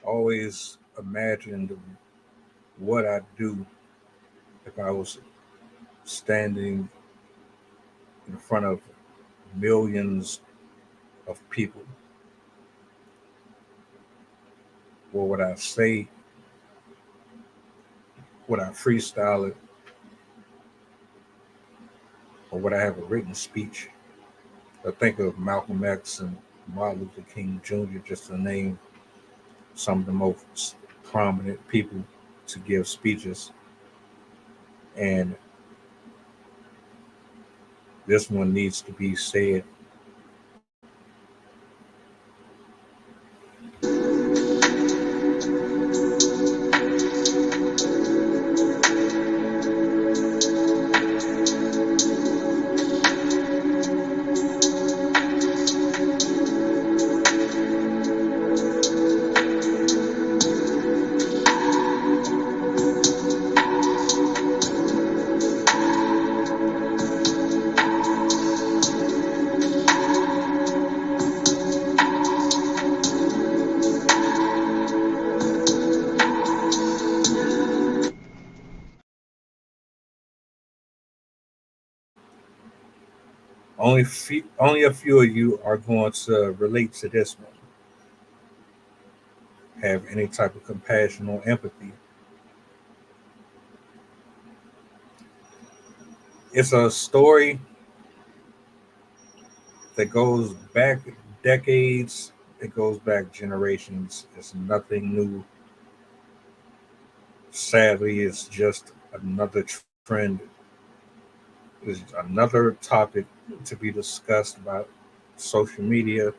always imagined what I'd do if I was standing in front of millions of people. What would I say? Would I freestyle it? Or would I have a written speech? I think of Malcolm X and Martin Luther King Jr., just to name some of the most prominent people to give speeches. And this one needs to be said. Only a few of you are going to relate to this one, have any type of compassion or empathy. It's a story that goes back decades, it goes back generations. It's nothing new. Sadly, it's just another trend. It's another topic to be discussed about social media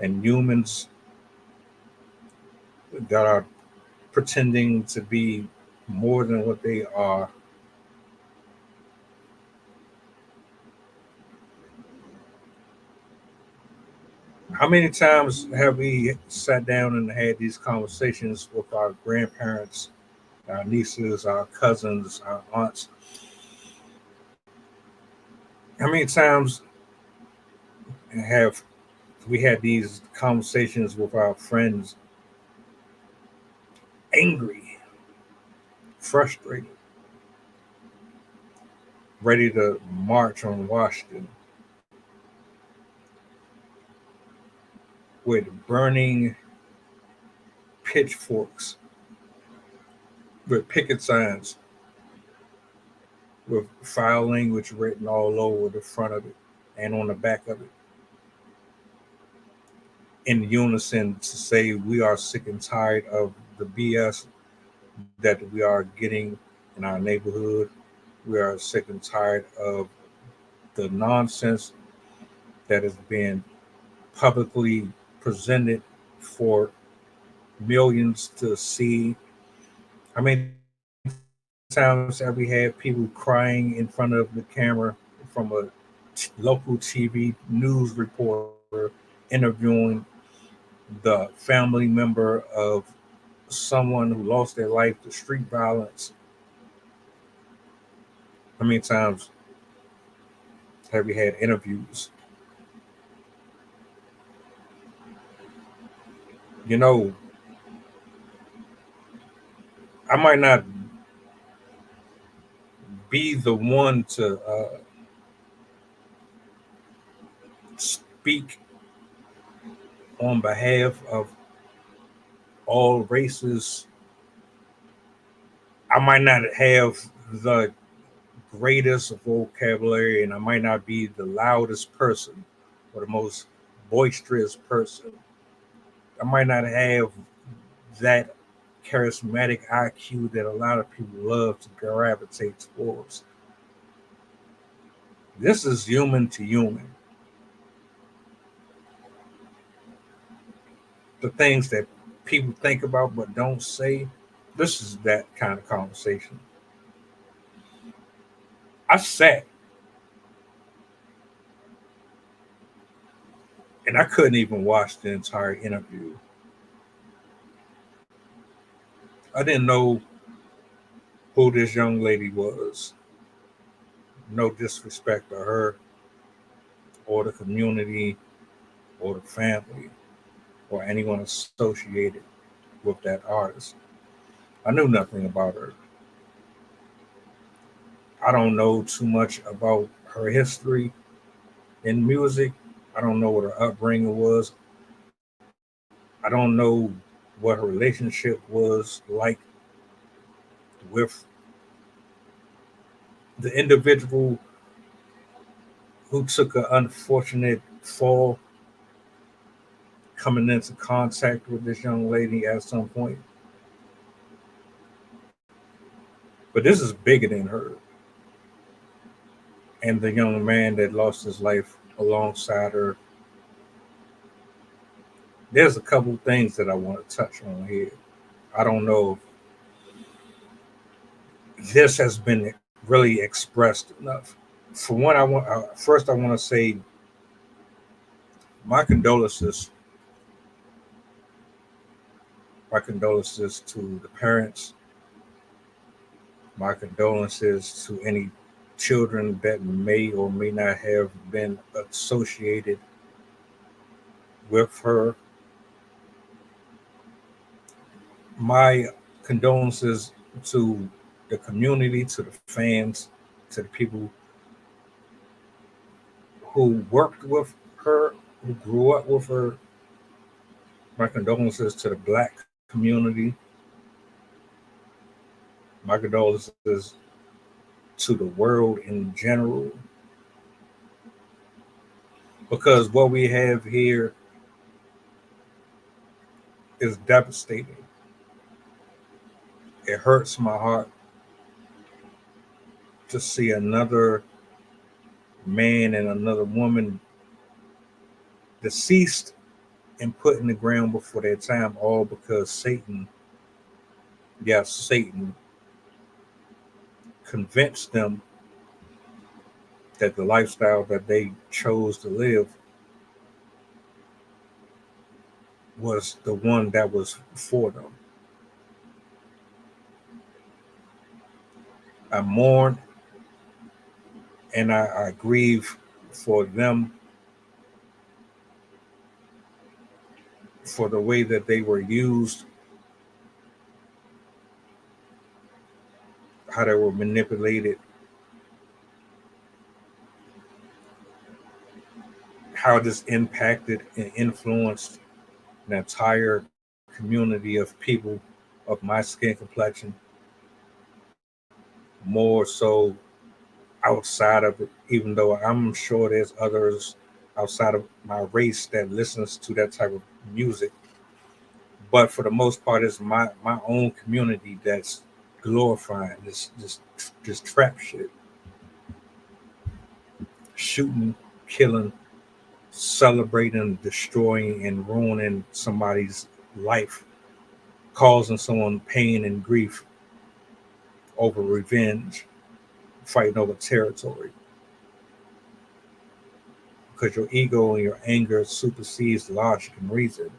and humans that are pretending to be more than what they are. How many times have we sat down and had these conversations with our grandparents, our nieces, our cousins, our aunts? How many times have we had these conversations with our friends, angry, frustrated, ready to march on Washington with burning pitchforks, with picket signs, with foul language written all over the front of it and on the back of it, in unison to say we are sick and tired of the BS that we are getting in our neighborhood. We are sick and tired of the nonsense that is being publicly presented for millions to see. How many times have we had people crying in front of the camera from a local TV news reporter interviewing the family member of someone who lost their life to street violence? How many times have we had interviews? You know, I might not be the one to speak on behalf of all races. I might not have the greatest vocabulary, and I might not be the loudest person or the most boisterous person. I might not have that charismatic IQ that a lot of people love to gravitate towards. This is human to human. The things that people think about but don't say, this is that kind of conversation. I sat and I couldn't even watch the entire interview. I didn't know who this young lady was. No disrespect to her or the community or the family. or anyone associated with that artist. I knew nothing about her. I don't know too much about her history in music. I don't know what her upbringing was. I don't know what her relationship was like with the individual who took an unfortunate fall coming into contact with this young lady at some point. But this is bigger than her and the young man that lost his life alongside her. There's a couple things that I want to touch on here. I don't know if this has been really expressed enough. For one, I want first I want to say my condolences, my condolences to the parents, my condolences to any children that may or may not have been associated with her. My condolences to the community, to the fans, to the people who worked with her, who grew up with her. My condolences to the black community. My condolences to the world in general. Because what we have here is devastating. It hurts my heart to see another man and another woman deceased and put in the ground before their time, all because Satan, yes, Satan, convinced them that the lifestyle that they chose to live was the one that was for them. I mourn and I grieve for them, for the way that they were used, how they were manipulated, how this impacted and influenced an entire community of people of my skin complexion, more so outside of it, even though I'm sure there's others outside of my race that listens to that type of music. But for the most part, it's my own community that's glorifying this trap shit, shooting, killing, celebrating, destroying, and ruining somebody's life, causing someone pain and grief over revenge, fighting over territory. Because your ego and your anger supersedes logic and reason.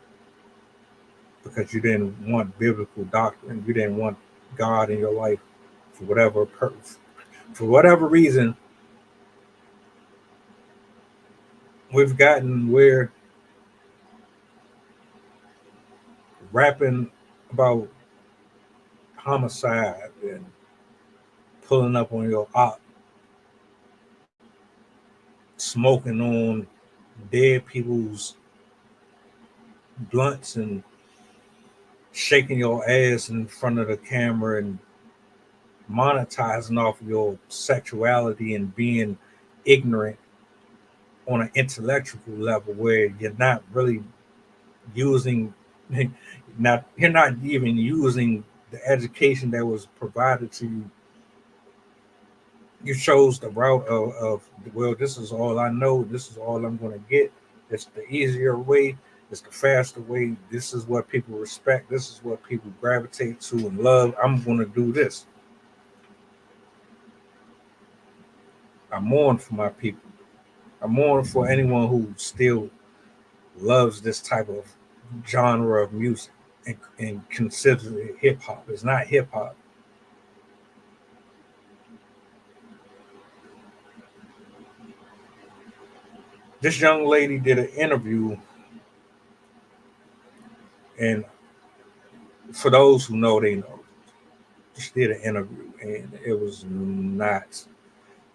Because you didn't want biblical doctrine, you didn't want God in your life for whatever purpose, for whatever reason. We've gotten where rapping about homicide and pulling up on your op, smoking on dead people's blunts and shaking your ass in front of the camera and monetizing off your sexuality and being ignorant on an intellectual level where you're not really using not you're not even using the education that was provided to you. You chose the route of well, this is all I know, this is all I'm going to get, it's the easier way, it's the faster way, this is what people respect, this is what people gravitate to and love, I'm going to do this. I mourn for my people. I mourn for anyone who still loves this type of genre of music and considers it hip hop. It's not hip hop. This young lady did an interview And for those who know, they know. She did an interview, and it was not.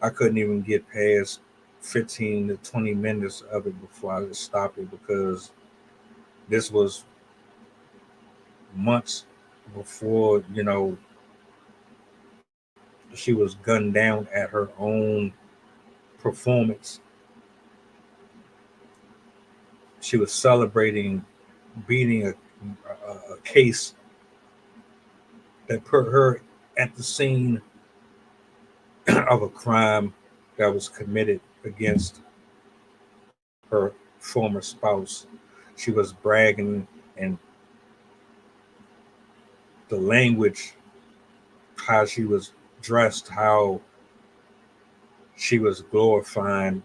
I couldn't even get past 15 to 20 minutes of it before I just stopped it, because this was months before, she was gunned down at her own performance. She was celebrating beating a case that put her at the scene of a crime that was committed against her former spouse. She was bragging, and the language, how she was dressed, how she was glorifying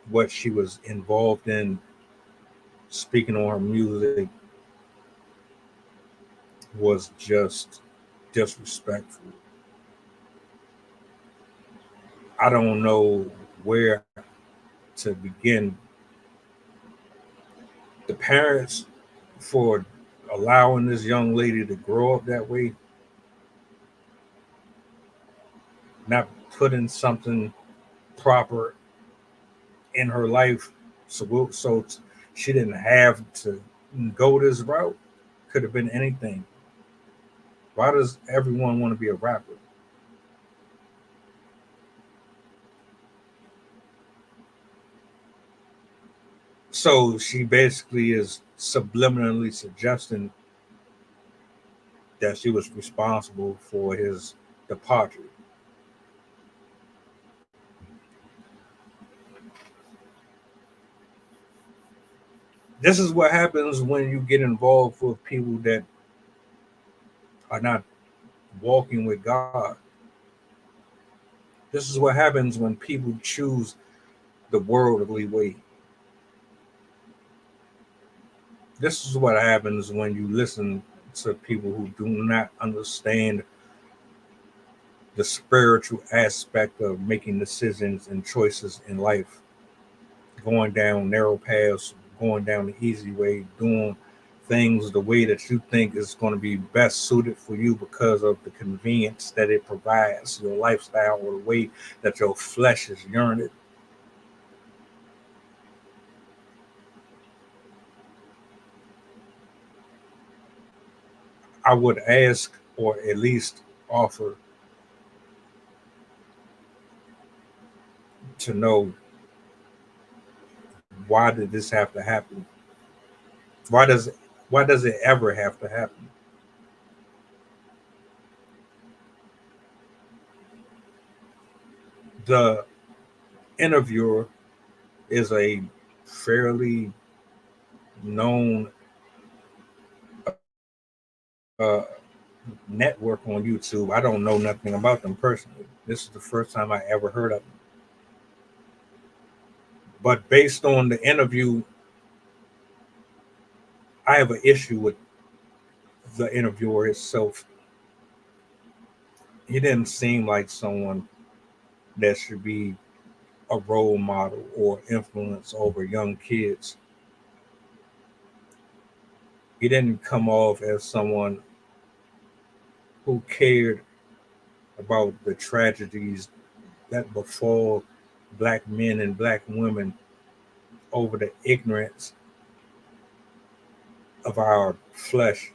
what she was involved in, speaking on her music, was just disrespectful. I don't know where to begin. The parents, for allowing this young lady to grow up that way, not putting something proper in her life, so she didn't have to go this route. Could have been anything. Why does everyone want to be a rapper? So she basically is subliminally suggesting that she was responsible for his departure. This is what happens when you get involved with people that are not walking with God. This is what happens when people choose the worldly way. This is what happens when you listen to people who do not understand the spiritual aspect of making decisions and choices in life, going down narrow paths, going down the easy way, doing things the way that you think is going to be best suited for you because of the convenience that it provides, your lifestyle, or the way that your flesh is yearning. I would ask, or at least offer, to know, why did this have to happen? Why does why does it ever have to happen? The interviewer is a fairly known uh, network on YouTube. I don't know nothing about them personally. This is the first time I ever heard of them. But based on the interview, I have an issue with the interviewer itself. He didn't seem like someone that should be a role model or influence over young kids. He didn't come off as someone who cared about the tragedies that befall black men and black women over the ignorance of our flesh,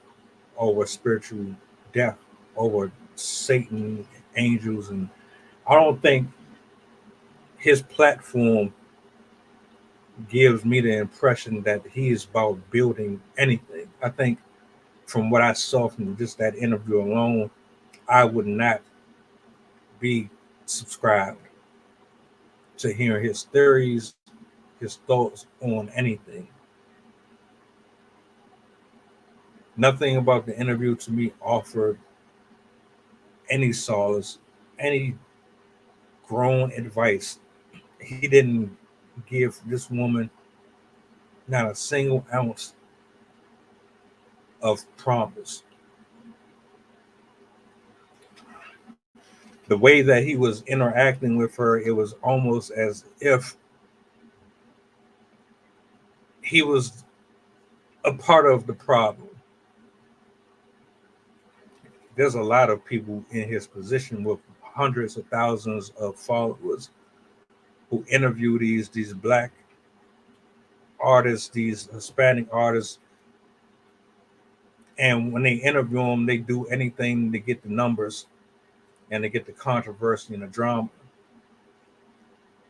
over spiritual death, over Satan, angels. And I don't think his platform gives me the impression that he is about building anything. I think from what I saw from just that interview alone, I would not be subscribed to hearing his theories, his thoughts on anything. Nothing about the interview to me offered any solace, any grown advice. He didn't give this woman not a single ounce of promise. The way that he was interacting with her, it was almost as if he was a part of the problem. There's a lot of people in his position with hundreds of thousands of followers who interview these black artists, these Hispanic artists, and when they interview them, they do anything to get the numbers and to get the controversy and the drama.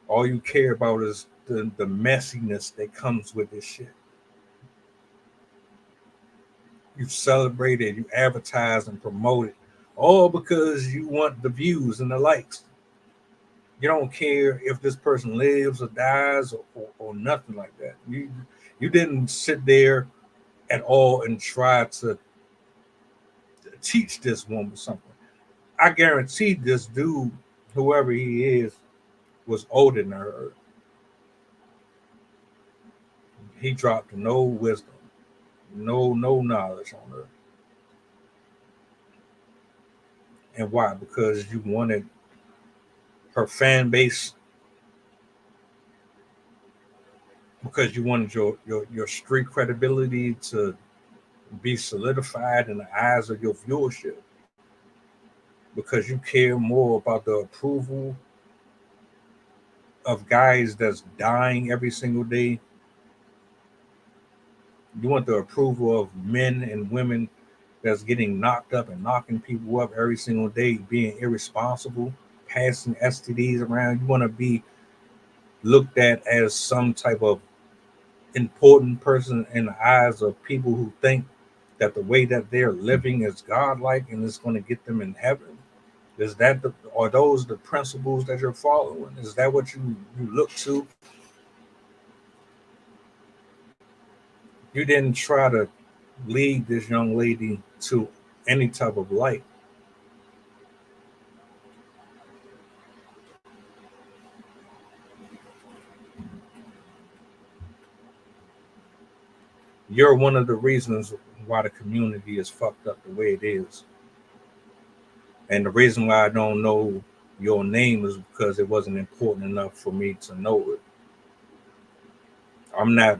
All you care about is the messiness that comes with this shit. You celebrate it, you advertise and promote it, all because you want the views and the likes. You don't care if this person lives or dies or nothing like that. You didn't sit there at all and try to teach this woman something. I guarantee this dude, whoever he is, was older than her. He dropped no wisdom, no knowledge on her. And why? Because you wanted her fan base, because you wanted your street credibility to be solidified in the eyes of your viewership, because you care more about the approval of guys that's dying every single day. You want the approval of men and women that's getting knocked up and knocking people up every single day, being irresponsible, passing STDs around. You want to be looked at as some type of important person in the eyes of people who think that the way that they're living is godlike and it's going to get them in heaven. Is that are those the principles that you're following? Is that what you look to? You didn't try to lead this young lady to any type of light. You're one of the reasons why the community is fucked up the way it is. And the reason why I don't know your name is because it wasn't important enough for me to know it. I'm not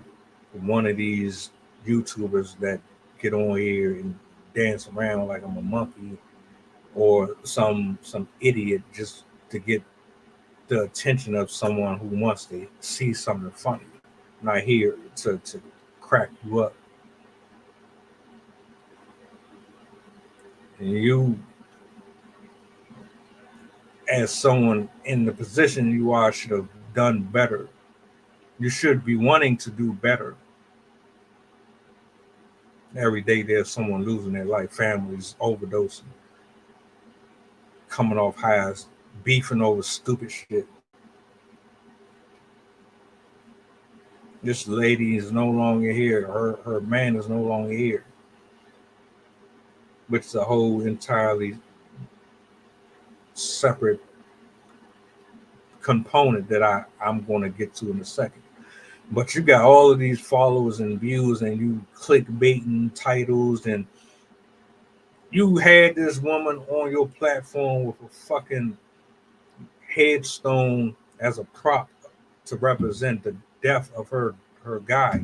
one of these YouTubers that get on here and dance around like I'm a monkey or some idiot just to get the attention of someone who wants to see something funny. I'm not here to crack you up. And you, as someone in the position you are, should have done better. You should be wanting to do better. Every day there's someone losing their life, families overdosing, coming off highs, beefing over stupid shit. This lady is no longer here. Her man is no longer here. Which is a whole entirely separate component that I'm going to get to in a second. But you got all of these followers and views and you clickbaiting titles, and you had this woman on your platform with a fucking headstone as a prop to represent the death of her guy.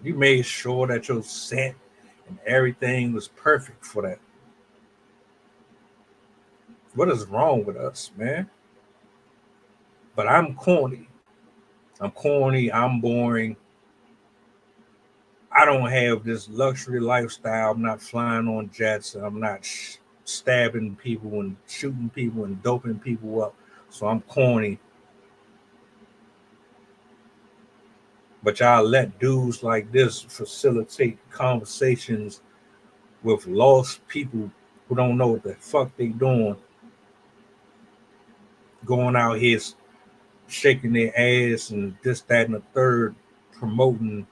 You made sure that your set and everything was perfect for that. What is wrong with us, man? But I'm corny. I'm boring. I don't have this luxury lifestyle. I'm not flying on jets, and I'm not stabbing people and shooting people and doping people up. So I'm corny. But y'all let dudes like this facilitate conversations with lost people who don't know what the fuck they doing, going out here shaking their ass and this, that, and the third, promoting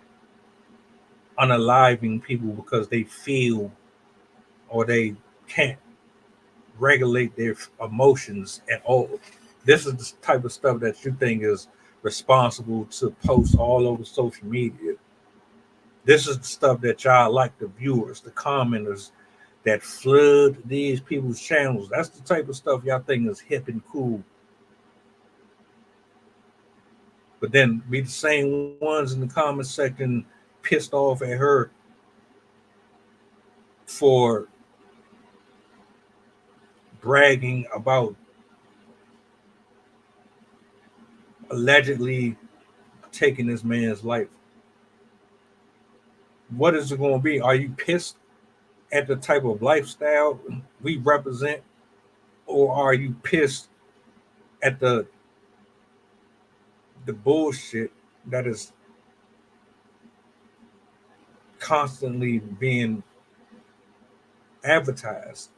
unaliving people because they feel or they can't regulate their emotions at all. This is the type of stuff that you think is responsible to post all over social media. This is the stuff that y'all like, the viewers, the commenters that flood these people's channels. That's the type of stuff y'all think is hip and cool. but then be the same ones in the comment section pissed off at her for bragging about allegedly taking this man's life. What is it going to be? Are you pissed at the type of lifestyle we represent, or are you pissed at the bullshit that is constantly being advertised?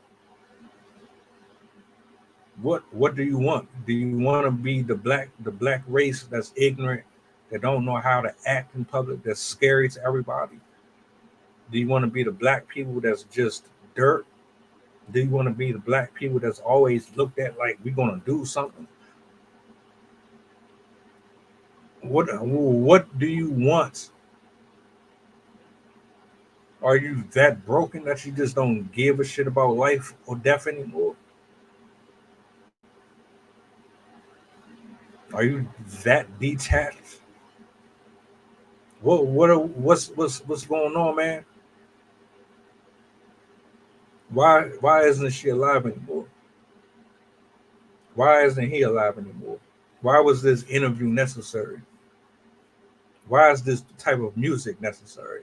What do you want? Do you want to be the black race that's ignorant, that don't know how to act in public, that's scary to everybody? Do you want to be the black people that's just dirt? Do you want to be the black people that's always looked at like we're gonna do something? What do you want? Are you that broken that you just don't give a shit about life or death anymore? Are you that detached? What's going on, man? Why isn't she alive anymore? Why isn't he alive anymore? Why was this interview necessary? Why is this type of music necessary?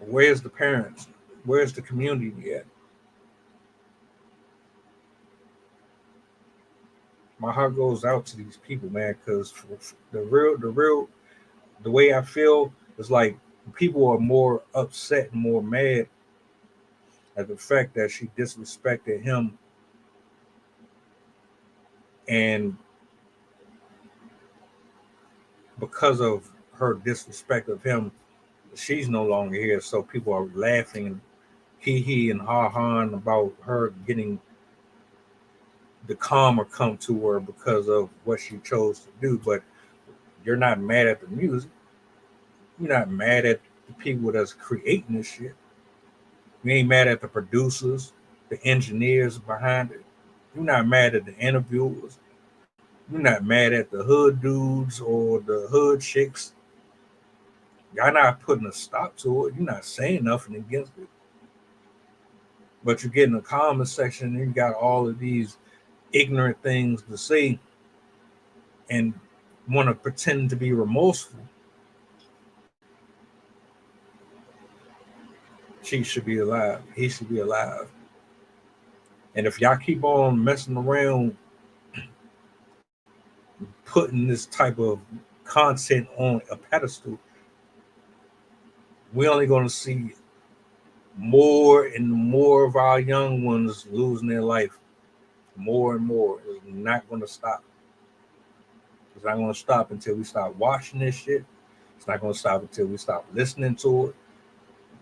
Where's the parents? Where's the community at? My heart goes out to these people, man, because the way I feel is like people are more upset and more mad at the fact that she disrespected him, and because of her disrespect of him, she's no longer here. So people are laughing and hee and ha ha about her getting the karma come to her because of what she chose to do. But you're not mad at the music. You're not mad at the people that's creating this shit. You ain't mad at the producers, the engineers behind it. You're not mad at the interviewers. You're not mad at the hood dudes or the hood chicks. Y'all not putting a stop to it. You're not saying nothing against it. But you get in the comment section and you got all of these ignorant things to say and want to pretend to be remorseful. She should be alive. He should be alive. And if y'all keep on messing around putting this type of content on a pedestal, we're only going to see more and more of our young ones losing their life. More and more. It's not going to stop. It's not going to stop until we stop watching this shit. It's not going to stop until we stop listening to it.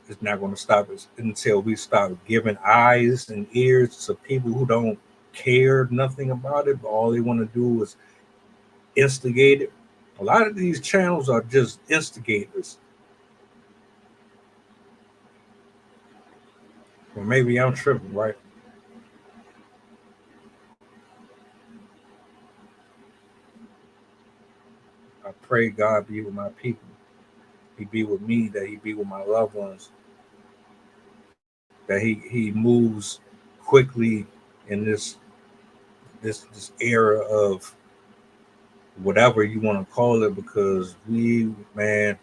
It's not going to stop until we stop giving eyes and ears to people who don't care nothing about it, but all they want to do is instigate it. A lot of these channels are just instigators. Well, maybe I'm tripping, right? I pray God be with my people. He be with me, that he be with my loved ones, that he moves quickly in this era of whatever you want to call it, because we, man,